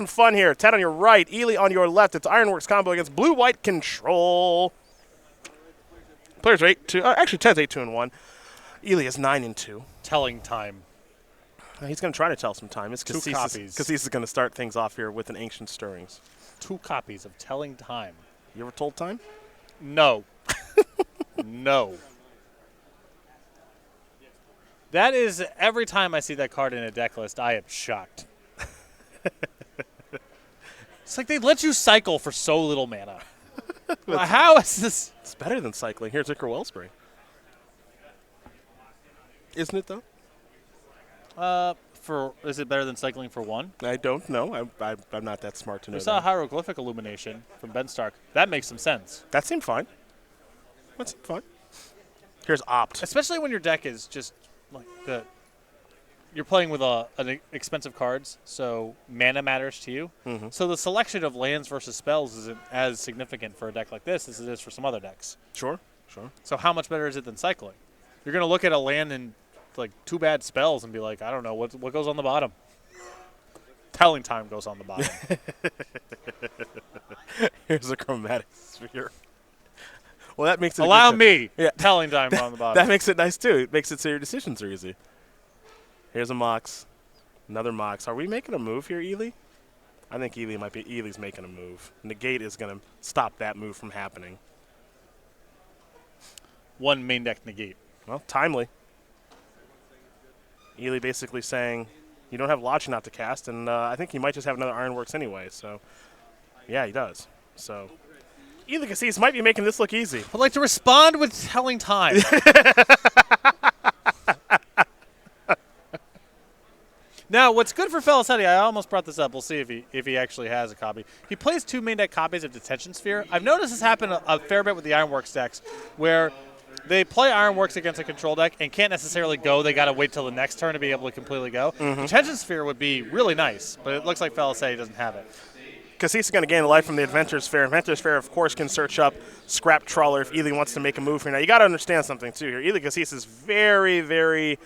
some fun here. Ted on your right, Eli on your left. It's Ironworks combo against Blue-White Control. Players are 8-2. Actually, Ted's 8-2-1. Eli is 9-2. Telling time. He's going to try to tell some time. It's 2 copies. Kassis is going to start things off here with an Ancient Stirrings. 2 copies of Telling Time. You ever told time? No. No. That is, every time I see that card in a deck list, I am shocked. It's like they let you cycle for so little mana. How is this? It's better than cycling. Here's Ichor Wellspring. Isn't it, though? Is it better than cycling for 1? I don't know. I'm not that smart to know We saw that. Hieroglyphic Illumination from Ben Stark. That makes some sense. That seemed fine. That seemed fine. Here's Opt. Especially when your deck is just like you're playing with expensive cards, so mana matters to you. Mm-hmm. So the selection of lands versus spells isn't as significant for a deck like this as it is for some other decks. Sure. So how much better is it than cycling? You're going to look at a land and like 2 bad spells and be like, I don't know, what goes on the bottom? Telling Time goes on the bottom. Here's a Chromatic Sphere. Well, that makes it Allow me. Yeah. Telling Time on the bottom. That makes it nice, too. It makes it so your decisions are easy. Here's a Mox. Another Mox. Are we making a move here, Eli? I think Eli's making a move. Negate is going to stop that move from happening. 1 main deck negate. Well, timely. Eli basically saying, you don't have Lodgenot to cast, and I think he might just have another Ironworks anyway. So, yeah, he does. So, Eli Kassis might be making this look easy. I'd like to respond with Telling Time. Now, what's good for Felicetti, I almost brought this up. We'll see if he actually has a copy. He plays 2 main deck copies of Detention Sphere. I've noticed this happen a fair bit with the Ironworks decks, where they play Ironworks against a control deck and can't necessarily go. They got to wait till the next turn to be able to completely go. Mm-hmm. Detention Sphere would be really nice, but it looks like Felicetti doesn't have it. Kassis is going to gain life from the Adventurer's Fair. Adventurer's Fair, of course, can search up Scrap Trawler if Eli wants to make a move here. Now, you got to understand something, too, here. Eli Kassis is very, very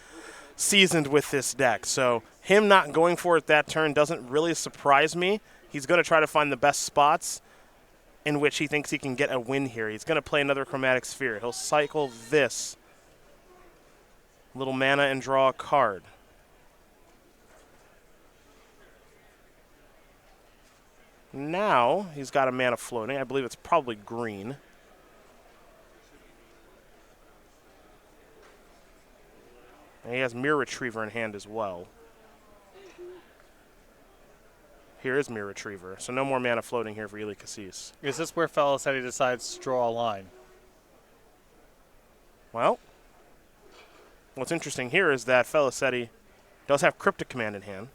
seasoned with this deck. So him not going for it that turn doesn't really surprise me. He's going to try to find the best spots in which he thinks he can get a win here. He's going to play another Chromatic Sphere. He'll cycle this little mana and draw a card. Now he's got a mana floating. I believe it's probably green. And he has Mirror Retriever in hand as well. Here is Mirror Retriever. So no more mana floating here for Eli Kassis. Is this where Felicetti decides to draw a line? Well, what's interesting here is that Felicetti does have Cryptic Command in hand.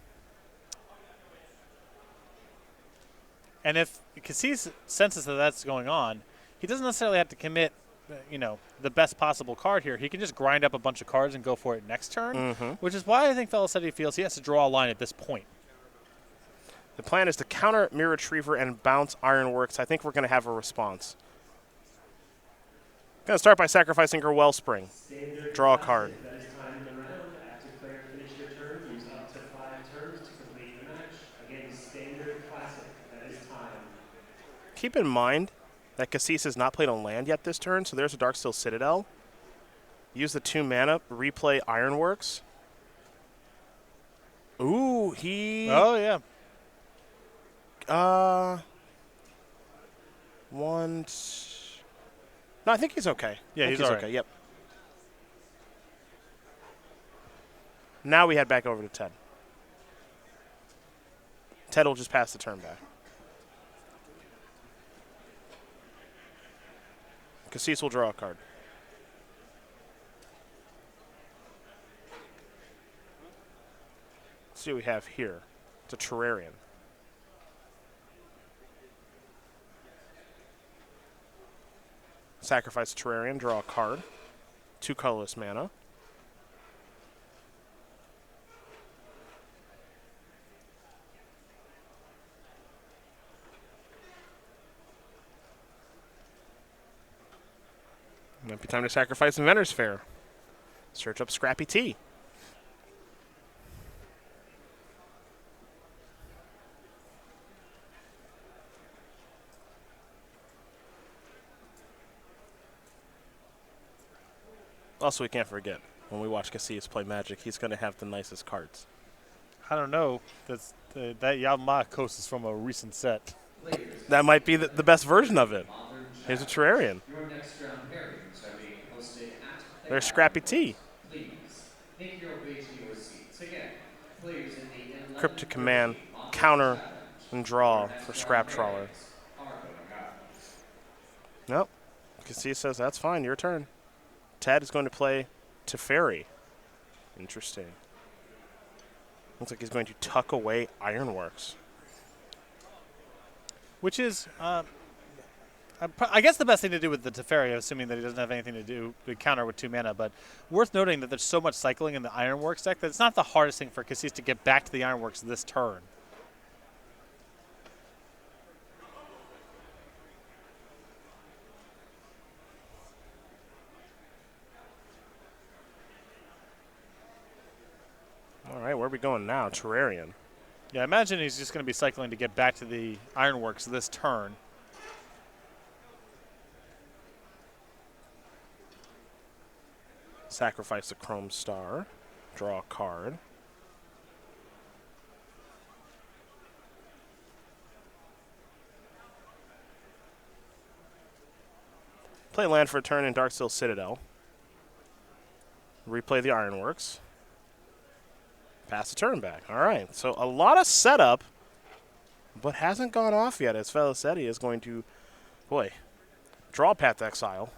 And if Kassis senses that that's going on, he doesn't necessarily have to commit, the best possible card here. He can just grind up a bunch of cards and go for it next turn, which is why I think Felicetti feels he has to draw a line at this point. The plan is to counter Mirror Retriever and bounce Ironworks. I think we're going to have a response. Going to start by sacrificing her Wellspring. Draw a card. Keep in mind that Kassis has not played on land yet this turn, so there's a Darksteel Citadel. Use the 2 mana, replay Ironworks. Ooh, he... Oh, yeah. No, I think he's okay. Yeah, he's all okay. right. Yep. Now we head back over to Ted. Ted will just pass the turn back. Kassis will draw a card. Let's see what we have here. It's a Terrarian. Sacrifice a Terrarian, draw a card. 2 colorless mana. Might be time to sacrifice Inventor's Fair. Search up Scrappy Tea. Also, we can't forget, when we watch Kassis play Magic, he's going to have the nicest cards. I don't know. That Yamakos is from a recent set. That might be the best version of it. Here's a Terrarian. Your next round pairings are being hosted at the There's Scrappy T. Please make your way to your seats. Again, players in the 11 Cryptic Command, counter, and draw for Scrap Trawler. are going up. Nope. Kassis says, that's fine, your turn. Ted is going to play Teferi. Interesting. Looks like he's going to tuck away Ironworks. Which is, I guess, the best thing to do with the Teferi, assuming that he doesn't have anything to do to counter with 2 mana. But worth noting that there's so much cycling in the Ironworks deck that it's not the hardest thing for Kassis to get back to the Ironworks this turn. All right, where are we going now? Terrarian. Yeah, I imagine he's just going to be cycling to get back to the Ironworks this turn. Sacrifice a Chrome Star. Draw a card. Play land for a turn in Darksteel Citadel. Replay the Ironworks. Pass the turn back. All right, so a lot of setup, but hasn't gone off yet as Felicetti is going to, draw Path to Exile.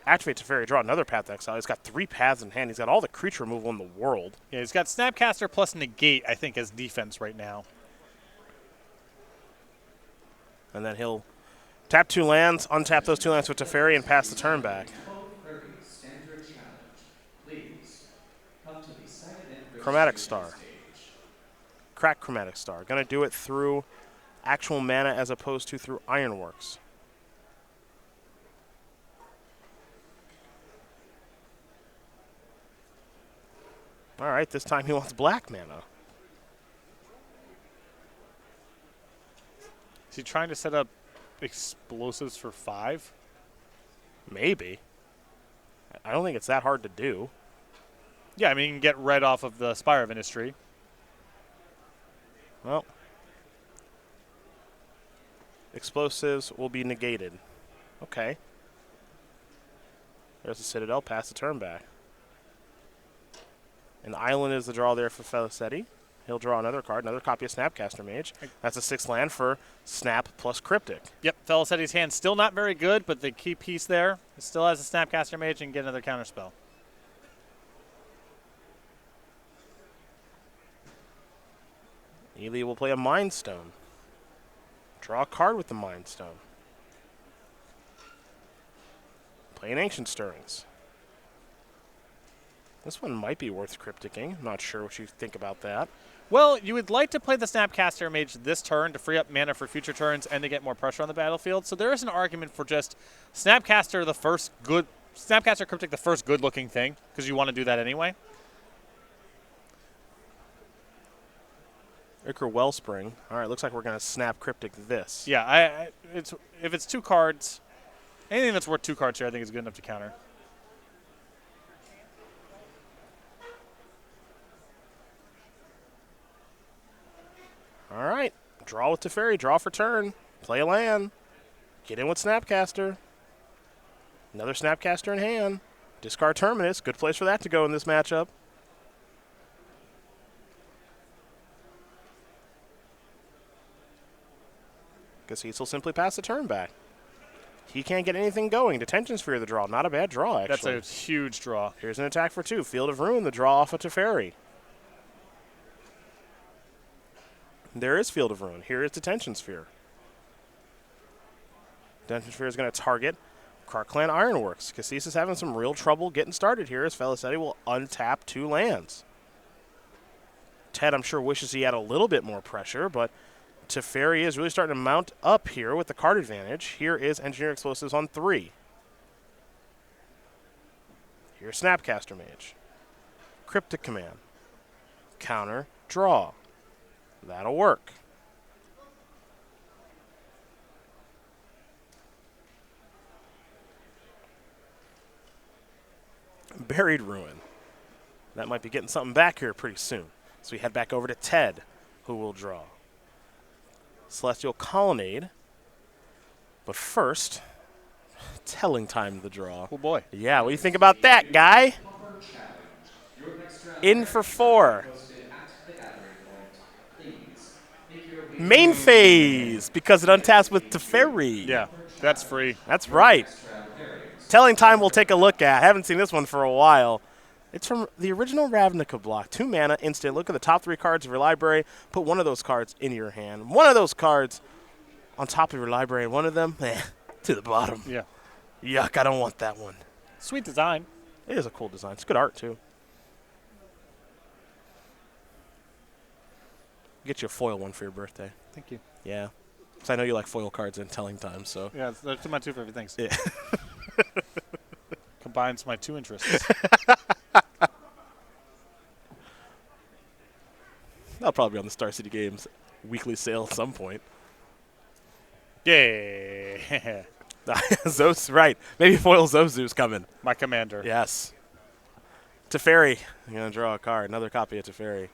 Activate Teferi, draw another Path to Exile. He's got 3 paths in hand. He's got all the creature removal in the world. Yeah, he's got Snapcaster plus Negate, I think, as defense right now. And then he'll tap 2 lands, untap those 2 lands with Teferi, and pass the turn back. Standard challenge. Please come to the side and Chromatic Star. Crack Chromatic Star. Going to do it through actual mana as opposed to through Ironworks. All right, this time he wants black mana. Is he trying to set up explosives for 5? Maybe. I don't think it's that hard to do. Yeah, I mean, you can get red off of the Spire of Industry. Well, explosives will be negated. Okay. There's the Citadel. Pass the turn back. An island is the draw there for Felicetti. He'll draw another card, another copy of Snapcaster Mage. That's a 6 land for Snap plus Cryptic. Yep, Felicetti's hand still not very good, but the key piece there still has a Snapcaster Mage and get another counterspell. Eli will play a Mind Stone. Draw a card with the Mind Stone. Play an Ancient Stirrings. This one might be worth crypticking. I'm not sure what you think about that. Well, you would like to play the Snapcaster Mage this turn to free up mana for future turns and to get more pressure on the battlefield. So there is an argument for just Snapcaster Cryptic the first good-looking thing, because you want to do that anyway. Ichor Wellspring. All right, looks like we're going to Snap Cryptic this. Yeah, if it's 2 cards, anything that's worth 2 cards here I think is good enough to counter. All right, draw with Teferi, draw for turn, play a land, get in with Snapcaster. Another Snapcaster in hand. Discard Terminus, good place for that to go in this matchup. Kassis will simply pass the turn back. He can't get anything going. Detention Sphere the draw, not a bad draw actually. That's a huge draw. Here's an attack for 2, Field of Ruin, the draw off of Teferi. There is Field of Ruin. Here is Detention Sphere. Detention Sphere is going to target Krark-Clan Ironworks. Kassis is having some real trouble getting started here as Felicetti will untap 2 lands. Ted, I'm sure, wishes he had a little bit more pressure, but Teferi is really starting to mount up here with the card advantage. Here is Engineer Explosives on 3. Here's Snapcaster Mage. Cryptic Command. Counter, draw. That'll work. Buried Ruin. That might be getting something back here pretty soon. So we head back over to Ted, who will draw. Celestial Colonnade. But first, telling time to the draw. Oh, boy. Yeah, what do you think about that, guy? In for 4. Main phase, because it untaps with Teferi. Yeah, that's free. That's right. Telling time we'll take a look at. Haven't seen this one for a while. It's from the original Ravnica block. 2 mana, instant. Look at the top 3 cards of your library. Put one of those cards in your hand. One of those cards on top of your library, and one of them, to the bottom. Yeah. Yuck, I don't want that one. Sweet design. It is a cool design. It's good art, too. Get you a foil one for your birthday. Thank you. Yeah. Because I know you like foil cards in telling time, so. Yeah, those are my 2 favorite things. Yeah. Combines my 2 interests. That'll probably be on the Star City Games weekly sale at some point. Yeah. Zos, right. Maybe foil Zozu's coming. My commander. Yes. Teferi. I'm going to draw a card. Another copy of Teferi.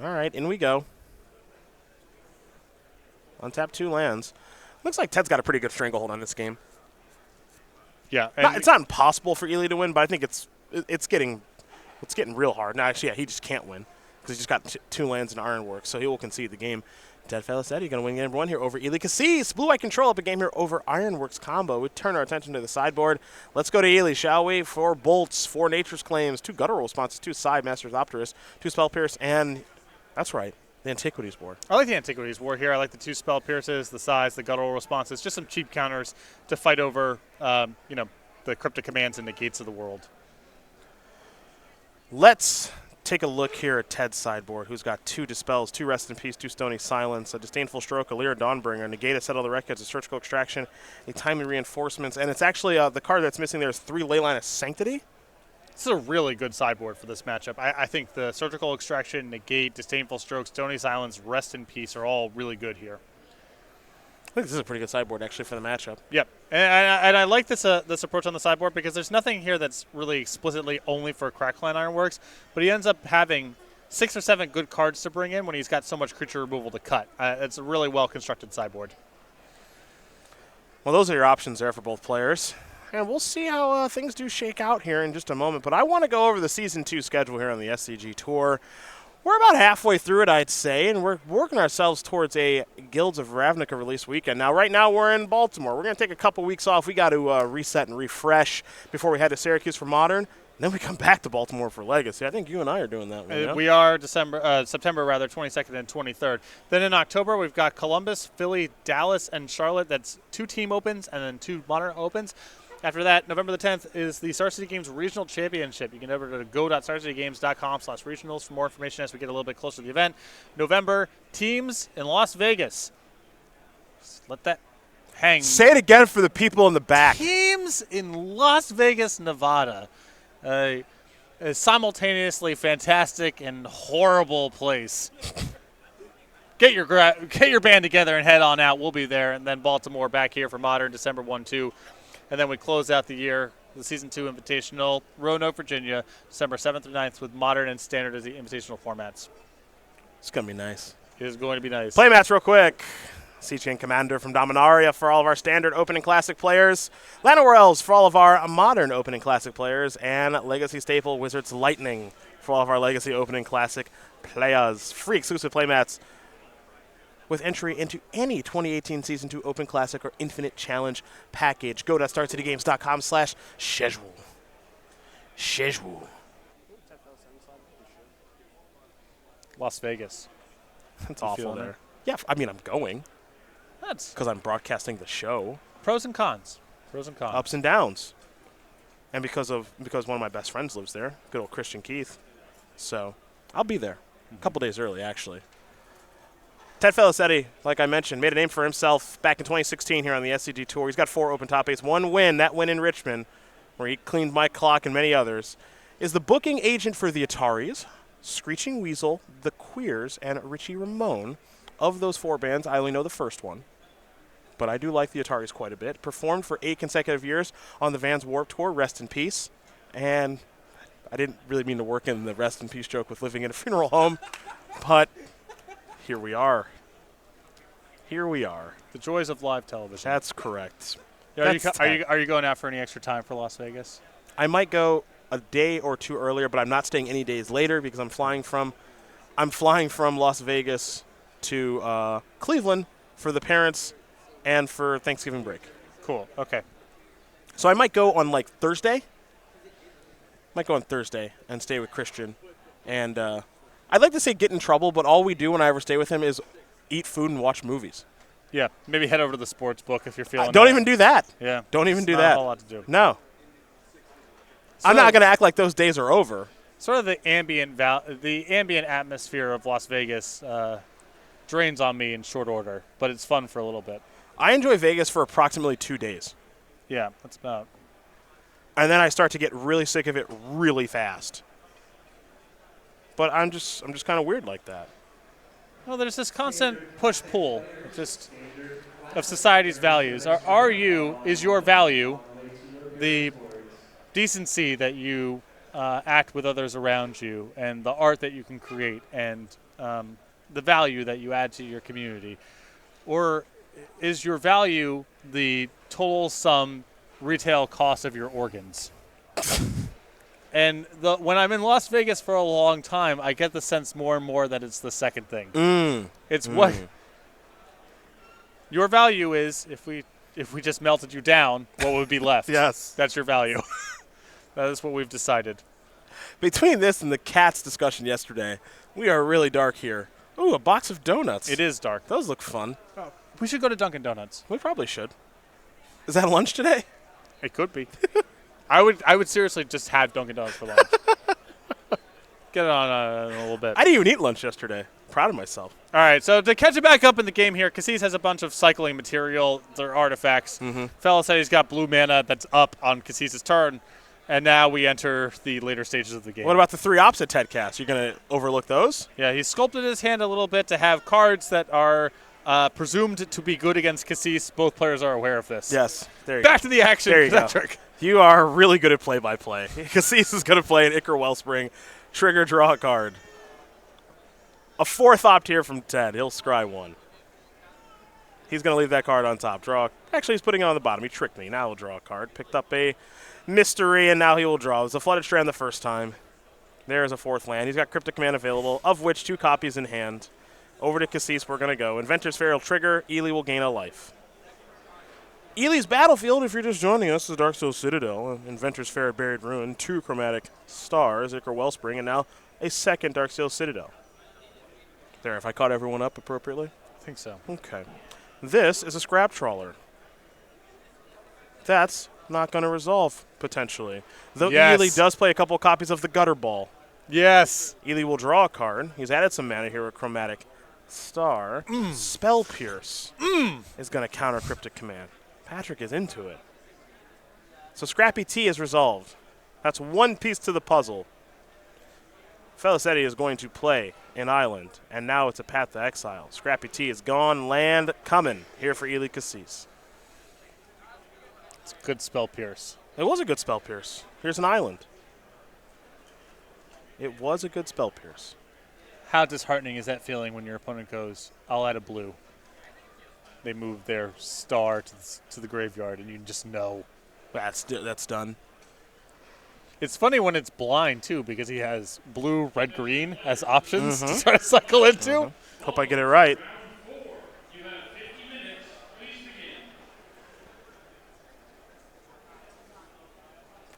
All right, in we go. Untap 2 lands. Looks like Ted's got a pretty good stranglehold on this game. Yeah. It's not impossible for Eli to win, but I think it's getting real hard. No, actually, yeah, he just can't win because he's just got 2 lands and Ironworks, so he will concede the game. Ted Felicetti going to win game number 1 here over Eli Kassis. Blue-White control up a game here over Ironworks combo. We turn our attention to the sideboard. Let's go to Eli, shall we? 4 bolts, 4 nature's claims, 2 guttural responses, 2 side masters Opterus, 2 spell pierce, and that's right, the Antiquities board. I like the Antiquities board here. I like the 2 spell pierces, the size, the guttural responses, just some cheap counters to fight over, the cryptic commands and negates of the world. Let's take a look here at Ted's sideboard, who's got 2 Dispels, 2 Rest in Peace, 2 Stony Silence, a Disdainful Stroke, a Lyra Dawnbringer, negate a Settle the Records, a Surgical Extraction, a Timely Reinforcements, and it's actually the card that's missing there is 3 Leyline of Sanctity. This is a really good sideboard for this matchup. I think the Surgical Extraction, negate, Disdainful Stroke, Stony Silence, Rest in Peace are all really good here. I think this is a pretty good sideboard, actually, for the matchup. Yep, and I like this approach on the sideboard because there's nothing here that's really explicitly only for Crackline Ironworks, but he ends up having 6 or 7 good cards to bring in when he's got so much creature removal to cut. It's a really well-constructed sideboard. Well, those are your options there for both players. And we'll see how things do shake out here in just a moment. But I want to go over the Season 2 schedule here on the SCG Tour. We're about halfway through it, I'd say, and we're working ourselves towards a Guilds of Ravnica release weekend. Now, right now, we're in Baltimore. We're going to take a couple weeks off. We got to reset and refresh before we head to Syracuse for Modern. And then we come back to Baltimore for Legacy. I think you and I are doing that one. We are September 22nd and 23rd. Then in October, we've got Columbus, Philly, Dallas, and Charlotte. That's 2 team opens and then 2 Modern opens. After that, November the 10th is the Star City Games Regional Championship. You can head over to go.starcitygames.com/regionals for more information as we get a little bit closer to the event. November, teams in Las Vegas. Just let that hang. Say it again for the people in the back. Teams in Las Vegas, Nevada. A simultaneously fantastic and horrible place. Get your band together and head on out. We'll be there. And then Baltimore back here for Modern December 1-2. And then we close out the year, the Season 2 Invitational, Roanoke, Virginia, December 7th through 9th with Modern and Standard as the invitational formats. It's going to be nice. It is going to be nice. Playmats real quick. Siege Commander from Dominaria for all of our Standard Opening Classic players. Lana Wells for all of our Modern Opening Classic players. And Legacy Staple Wizards Lightning for all of our Legacy Opening Classic players. Free exclusive playmats with entry into any 2018 Season 2 Open Classic or Infinite Challenge package. Go to starcitygames.com/schedule. Schedule. Las Vegas. That's awful there. Yeah, I mean, I'm going. That's because I'm broadcasting the show. Pros and cons. Pros and cons. Ups and downs. And because one of my best friends lives there, good old Christian Keith. So I'll be there a couple days early, actually. Ted Felicetti, like I mentioned, made a name for himself back in 2016 here on the SCG Tour. He's got 4 open top 8s. 1 win, that win in Richmond, where he cleaned my clock and many others. Is the booking agent for the Ataris, Screeching Weasel, The Queers, and Richie Ramone. Of those 4 bands, I only know the first one, but I do like the Ataris quite a bit. Performed for 8 consecutive years on the Vans Warped Tour, rest in peace. And I didn't really mean to work in the rest in peace joke with living in a funeral home, but here we are. Here we are. The joys of live television. That's correct. Yeah, That's are you going out for any extra time for Las Vegas? I might go a day or 2 earlier, but I'm not staying any days later because I'm flying from Las Vegas to Cleveland for the parents and for Thanksgiving break. Cool. Okay. So I might go on like Thursday. Might go on Thursday and stay with Christian. And I'd like to say get in trouble, but all we do when I ever stay with him is eat food and watch movies. Yeah. Maybe head over to the sports book if you're feeling. Don't even do that. Yeah. Don't even do not that. A whole lot to do. No. So I'm not going to act like those days are over. Sort of the ambient atmosphere of Las Vegas drains on me in short order, but it's fun for a little bit. I enjoy Vegas for approximately 2 days. Yeah, that's about. And then I start to get really sick of it really fast. But I'm just kind of weird like that. Well, there's this constant push-pull of society's values. Is your value the decency that you act with others around you and the art that you can create and the value that you add to your community? Or is your value the total sum retail cost of your organs? And when I'm in Las Vegas for a long time, I get the sense more and more that it's the second thing. What your value is. If we just melted you down, what would be left? Yes. That's your value. That is what we've decided. Between this and the cats discussion yesterday, we are really dark here. Ooh, a box of donuts. It is dark. Those look fun. We should go to Dunkin' Donuts. We probably should. Is that lunch today? It could be. I would seriously just have Dunkin' Donuts for lunch. Get it on in a little bit. I didn't even eat lunch yesterday. Proud of myself. All right, so to catch it back up in the game here, Kassis has a bunch of cycling material. They're artifacts. Felicetti's got blue mana that's up on Kassis' turn, and now we enter the later stages of the game. What about the 3 opposite Ted casts? You're going to overlook those? Yeah, he sculpted his hand a little bit to have cards that are presumed to be good against Kassis. Both players are aware of this. Yes. There you Back go. to the action, There you go. Patrick. You are really good at play-by-play. Kassis is going to play an Icar Wellspring, trigger, draw a card. A 4th opt here from Ted. He'll scry 1. He's going to leave that card on top. Actually, he's putting it on the bottom. He tricked me. Now he'll draw a card. Picked up a mystery, and now he will draw. It was a Flooded Strand the first time. There's a 4th land. He's got Cryptic Command available, of which 2 copies in hand. Over to Kassis, we're going to go. Inventor's Fair will trigger. Eli will gain a life. Eli's Battlefield, if you're just joining us, is Darksteel Citadel. Inventor's Fair, Buried Ruin, 2 Chromatic Stars, Icar Wellspring, and now a 2nd Darksteel Citadel. There, if I caught everyone up appropriately? I think so. Okay. This is a Scrap Trawler. That's not going to resolve, potentially. Though Yes. Eli does play a couple copies of the Gutter Ball. Yes. Eli will draw a card. He's added some mana here with Chromatic Star. Spell Pierce is going to counter Cryptic Command. Patrick is into it. So Scrappy T is resolved. That's 1 piece to the puzzle. Felicetti is going to play an island, and now it's a Path to Exile. Scrappy T is gone, land coming here for Eli Kassis. It's a good spell pierce. It was a good Spell Pierce. Here's an island. It was a good Spell Pierce. How disheartening is that feeling when your opponent goes, I'll add a blue. They move their star to the graveyard, and you just know. That's done. It's funny when it's blind, too, because he has blue, red, green as options to try to cycle into. Hope I get it right.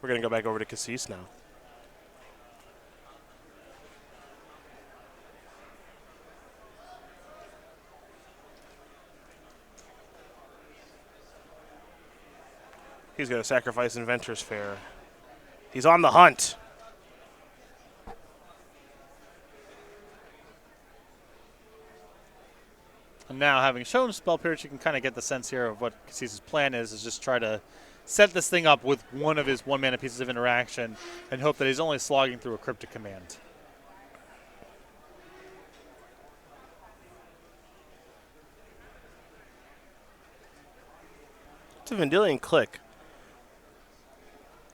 We're going to go back over to Kassis now. He's going to sacrifice Inventor's Fair. He's on the hunt. And now, having shown Spell Pierce, you can kind of get the sense here of what Kassis' plan is just try to set this thing up with one of his 1-mana pieces of interaction and hope that he's only slogging through a Cryptic Command. to Vendilion Click.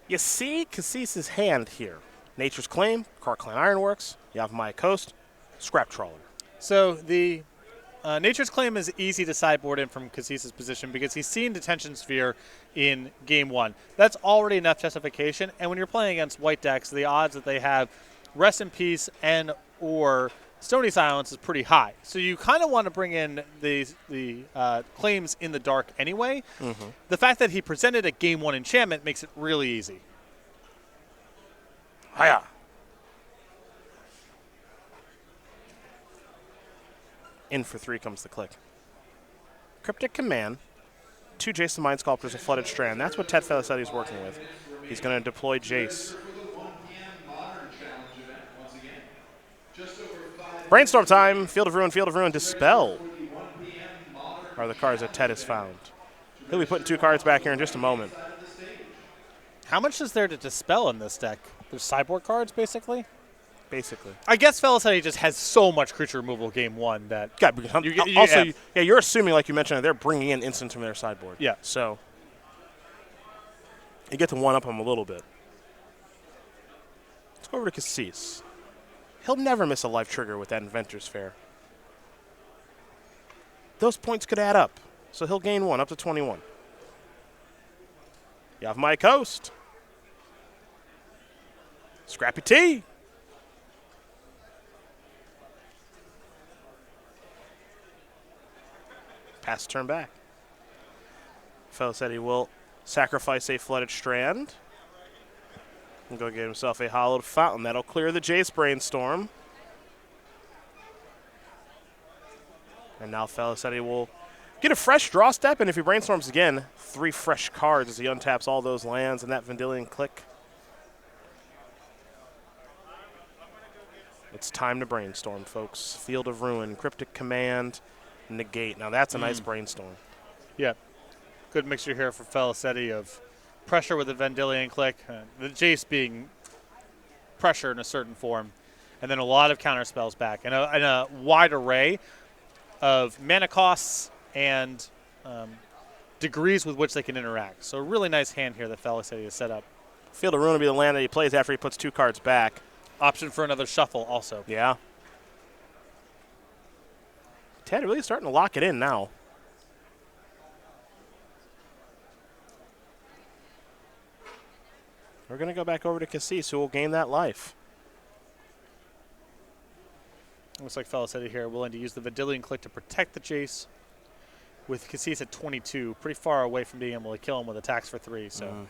You see Kassis' hand here. Nature's Claim, Clan Ironworks, Yavimaya Coast, Scrap Trawler. So the Nature's Claim is easy to sideboard in from Kassis' position because he's seen Detention Sphere in Game 1. That's already enough justification, and when you're playing against white decks, the odds that they have Rest in Peace and or Stony Silence is pretty high. So you kind of want to bring in the claims in the dark anyway. Mm-hmm. The fact that he presented a Game 1 enchantment makes it really easy. Hiya. In for 3 comes the click. Cryptic Command, 2 Jason Mind Sculptors, a Flooded Strand. That's what Ted Felicetti is working with. He's going to deploy Jace. Brainstorm time, Field of Ruin, Dispel are the cards that Ted has found. He'll be putting 2 cards back here in just a moment. How much is there to Dispel in this deck? There's sideboard cards, basically? Basically. I guess Felicetti just has so much creature removal Game 1 that... You're assuming, like you mentioned, they're bringing in instants from their sideboard. Yeah. So you get to one-up them a little bit. Let's go over to Kassis. He'll never miss a life trigger with that Inventor's Fair. Those points could add up, so he'll gain 1 up to 21. Yavimaya Coast. Scrappy T. Pass turn back. Felicetti will sacrifice a Flooded Strand. And go get himself a Hollowed Fountain. That'll clear the Jace Brainstorm. And now Felicetti will get a fresh draw step, and if he brainstorms again, 3 fresh cards as he untaps all those lands and that Vendilion Click. It's time to brainstorm, folks. Field of Ruin, Cryptic Command, Negate. Now that's a nice brainstorm. Yeah. Good mixture here for Felicetti of pressure with the Vendilion Click, the Jace being pressure in a certain form, and then a lot of counter spells back, and a wide array of mana costs and degrees with which they can interact. So a really nice hand here that Felicetti has set up. Field of Ruin will be the land that he plays after he puts 2 cards back. Option for another shuffle also. Yeah. Ted really starting to lock it in now. We're going to go back over to Kassis, who will gain that life. Looks like Felicetti here willing to use the Vendilion Click to protect the Jace. With Kassis at 22, pretty far away from being able to kill him with attacks for 3. So.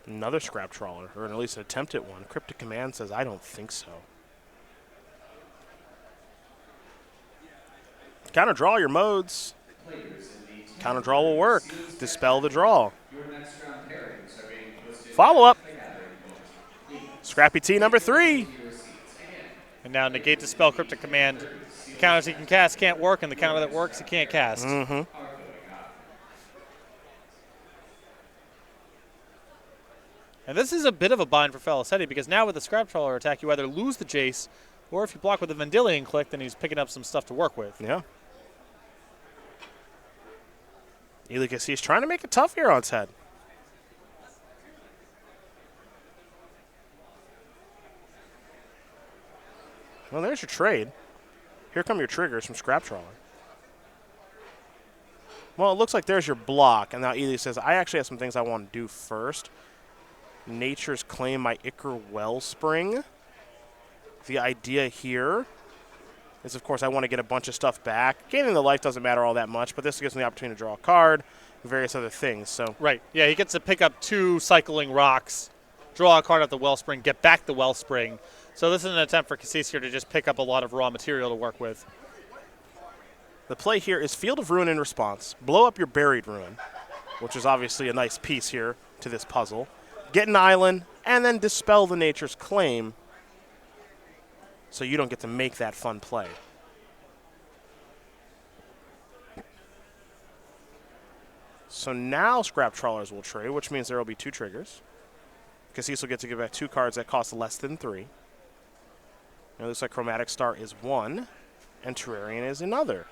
Another Scrap Trawler, or at least an attempt at one. Cryptic Command says, I don't think so. Counter draw your modes. Counter draw will work. Dispel the draw. Follow up. Scrappy T number 3. And now Negate, Dispel, Cryptic Command. The counters he can cast can't work, and the counter that works he can't cast. And this is a bit of a bind for Felicetti because now with the Scrap Trawler attack, you either lose the Jace, or if you block with the Vendilion Click, then he's picking up some stuff to work with. Yeah. Eli Kassis trying to make it tough here on Ted. Well, there's your trade. Here come your triggers from Scrap Trawler. Well, it looks like there's your block, and now Eli says, I actually have some things I want to do first. Nature's Claim, my Ichor Wellspring. The idea here is, of course, I want to get a bunch of stuff back. Gaining the life doesn't matter all that much, but this gives me the opportunity to draw a card and various other things. So right. Yeah, he gets to pick up 2 cycling rocks, draw a card out the Wellspring, get back the Wellspring. So this is an attempt for Kassis here to just pick up a lot of raw material to work with. The play here is Field of Ruin in response. Blow up your Buried Ruin, which is obviously a nice piece here to this puzzle. Get an island, and then Dispel the Nature's Claim so you don't get to make that fun play. So now Scrap Trawlers will trade, which means there will be 2 triggers. Kassis will get to give back 2 cards that cost less than 3. It looks like Chromatic Star is 1, and Terrarian is another.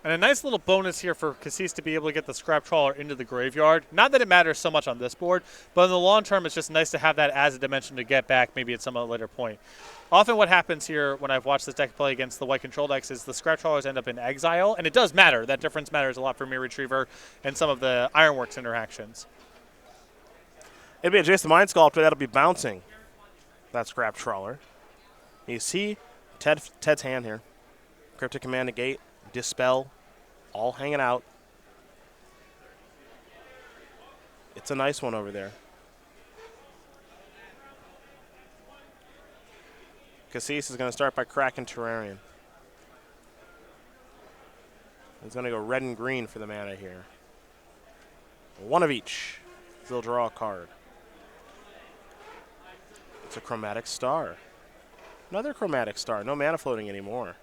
And a nice little bonus here for Kassis to be able to get the Scrap Trawler into the graveyard. Not that it matters so much on this board, but in the long term, it's just nice to have that as a dimension to get back maybe at some later point. Often what happens here when I've watched this deck play against the white control decks is the Scrap Trawlers end up in exile, and it does matter. That difference matters a lot for Mirror Retriever and some of the Ironworks interactions. It'd be a Jason Mind Sculptor that'll be bouncing that Scrap Trawler. You see Ted's hand here. Cryptic Command, Negate, Dispel, all hanging out. It's a nice one over there. Kassis is going to start by cracking Terrarion. He's going to go red and green for the mana here. One of each. He'll draw a card. It's a Chromatic Star. Another Chromatic Star. No mana floating anymore.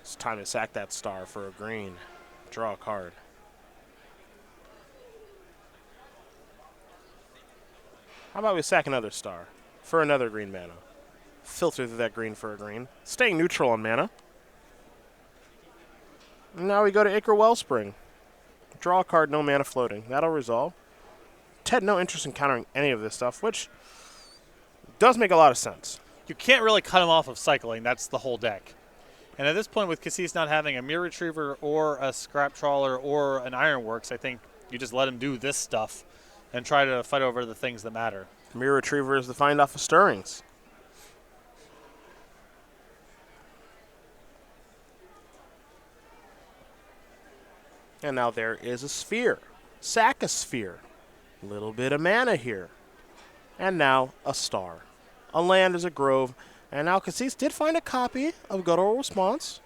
It's time to sack that star for a green. Draw a card. How about we sack another star for another green mana? Filter through that green for a green. Staying neutral on mana. Now we go to Ichor Wellspring. Draw a card, no mana floating. That'll resolve. Ted, no interest in countering any of this stuff, which does make a lot of sense. You can't really cut him off of cycling. That's the whole deck. And at this point, with Kassis not having a Mirror Retriever or a Scrap Trawler or an Ironworks, I think you just let him do this stuff and try to fight over the things that matter. Mirror Retriever is the find off of Stirrings. And now there is a sphere. Sack a sphere. Little bit of mana here. And now a star. A land is a grove. And now Kassis did find a copy of Guttural Response.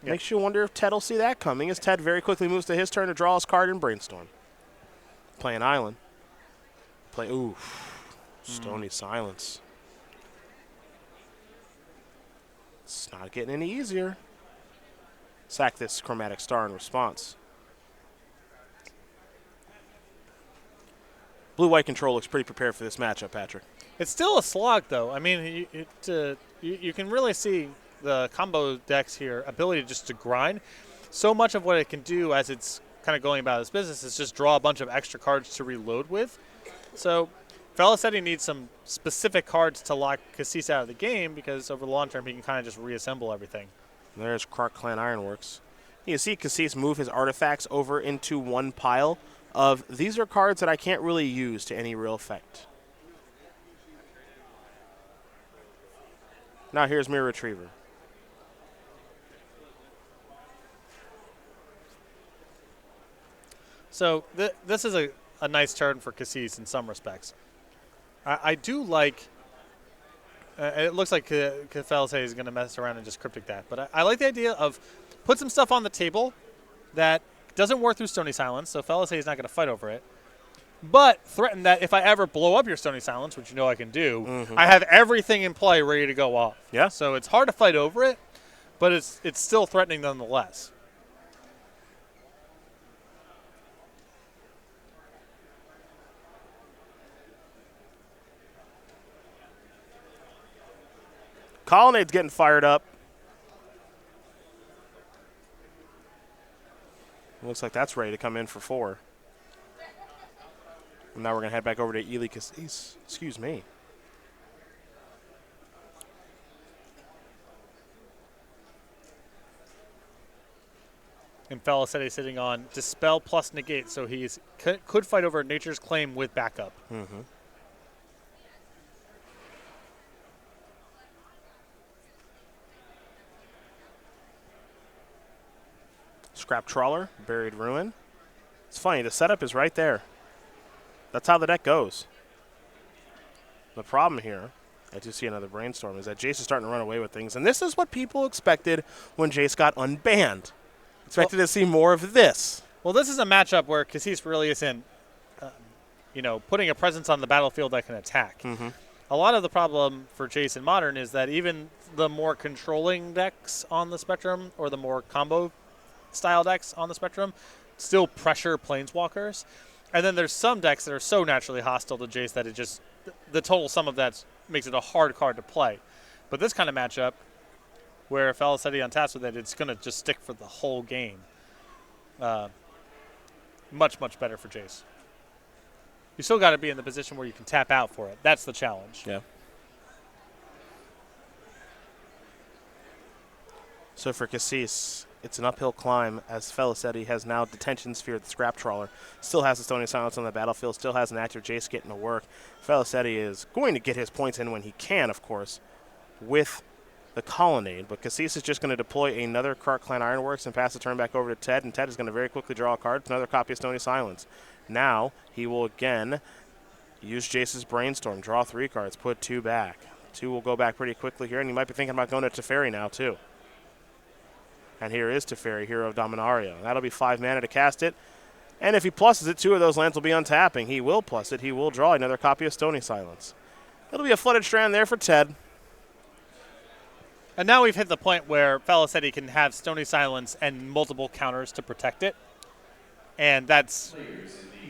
Yep. Makes you wonder if Ted will see that coming, as Ted very quickly moves to his turn to draw his card in Brainstorm. Play an island. Play, ooh, Stony Silence. It's not getting any easier. Sack this Chromatic Star in response. Blue-white control looks pretty prepared for this matchup, Patrick. It's still a slog, though. I mean, you can really see the combo deck's here ability just to grind. So much of what it can do as it's kind of going about its business is just draw a bunch of extra cards to reload with. So Felicetti needs some specific cards to lock Kassis out of the game, because over the long term he can kind of just reassemble everything. There's Krark Clan Ironworks. You see Kassis move his artifacts over into one pile of, these are cards that I can't really use to any real effect. Now here's Mirror Retriever. So this is a nice turn for Kassis in some respects. I do like, it looks like Felicetti is going to mess around and just cryptic that, but I like the idea of put some stuff on the table that doesn't work through Stony Silence, so Felicetti is not going to fight over it, but threaten that if I ever blow up your Stony Silence, which you know I can do, I have everything in play ready to go off. Yeah. So it's hard to fight over it, but it's still threatening nonetheless. Colonnade's getting fired up. Looks like that's ready to come in for 4. And now we're going to head back over to Eli Kassis. Excuse me. And Felicetti sitting on Dispel plus Negate, so he could fight over Nature's Claim with backup. Scrap Trawler, Buried Ruin. It's funny, the setup is right there. That's how the deck goes. The problem here, I do see another Brainstorm, is that Jace is starting to run away with things. And this is what people expected when Jace got unbanned. Expected to see more of this. Well, this is a matchup where Kassis really isn't, putting a presence on the battlefield that can attack. A lot of the problem for Jace in Modern is that even the more controlling decks on the spectrum, or the more combo style decks on the spectrum, still pressure Planeswalkers. And then there's some decks that are so naturally hostile to Jace that it just, the total sum of that's makes it a hard card to play. But this kind of matchup, where Felicetti untaps with it, it's going to just stick for the whole game. Much, much better for Jace. You still got to be in the position where you can tap out for it. That's the challenge. Yeah. So for Kassis, it's an uphill climb as Felicetti has now Detention Sphere, the Scrap Trawler. Still has the Stony Silence on the battlefield, still has an active Jace getting to work. Felicetti is going to get his points in when he can, of course, with the Colonnade. But Kassis is just going to deploy another Krark Clan Ironworks and pass the turn back over to Ted, and Ted is going to very quickly draw a card, another copy of Stony Silence. Now he will again use Jace's Brainstorm, draw 3 cards, put 2 back. 2 will go back pretty quickly here, and you might be thinking about going to Teferi now, too. And here is Teferi, Hero of Dominaria. That'll be 5 mana to cast it. And if he pluses it, 2 of those lands will be untapping. He will plus it. He will draw another copy of Stony Silence. It'll be a Flooded Strand there for Ted. And now we've hit the point where Felicetti can have Stony Silence and multiple counters to protect it. And that's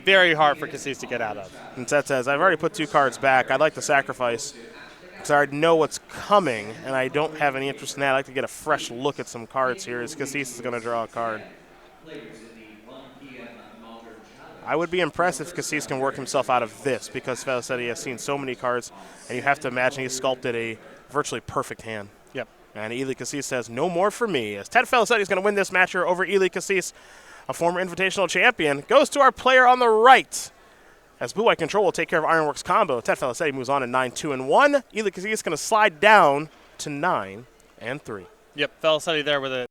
very hard for Kassis to get out of. And Ted says, I've already put 2 cards back. I'd like to sacrifice because I already know what's coming, and I don't have any interest in that. I'd like to get a fresh look at some cards here as Kassis is going to draw a card. I would be impressed if Kassis can work himself out of this because Felicetti has seen so many cards, and you have to imagine he's sculpted a virtually perfect hand. Yep. And Eli Kassis says, no more for me. As Ted Felicetti is going to win this match over Eli Kassis, a former Invitational champion, goes to our player on the right. As Blue White Control will take care of Ironworks combo, Ted Felicetti moves on to 9-2-1. Eli Kassis is going to slide down to 9-3. Yep, Felicetti there with a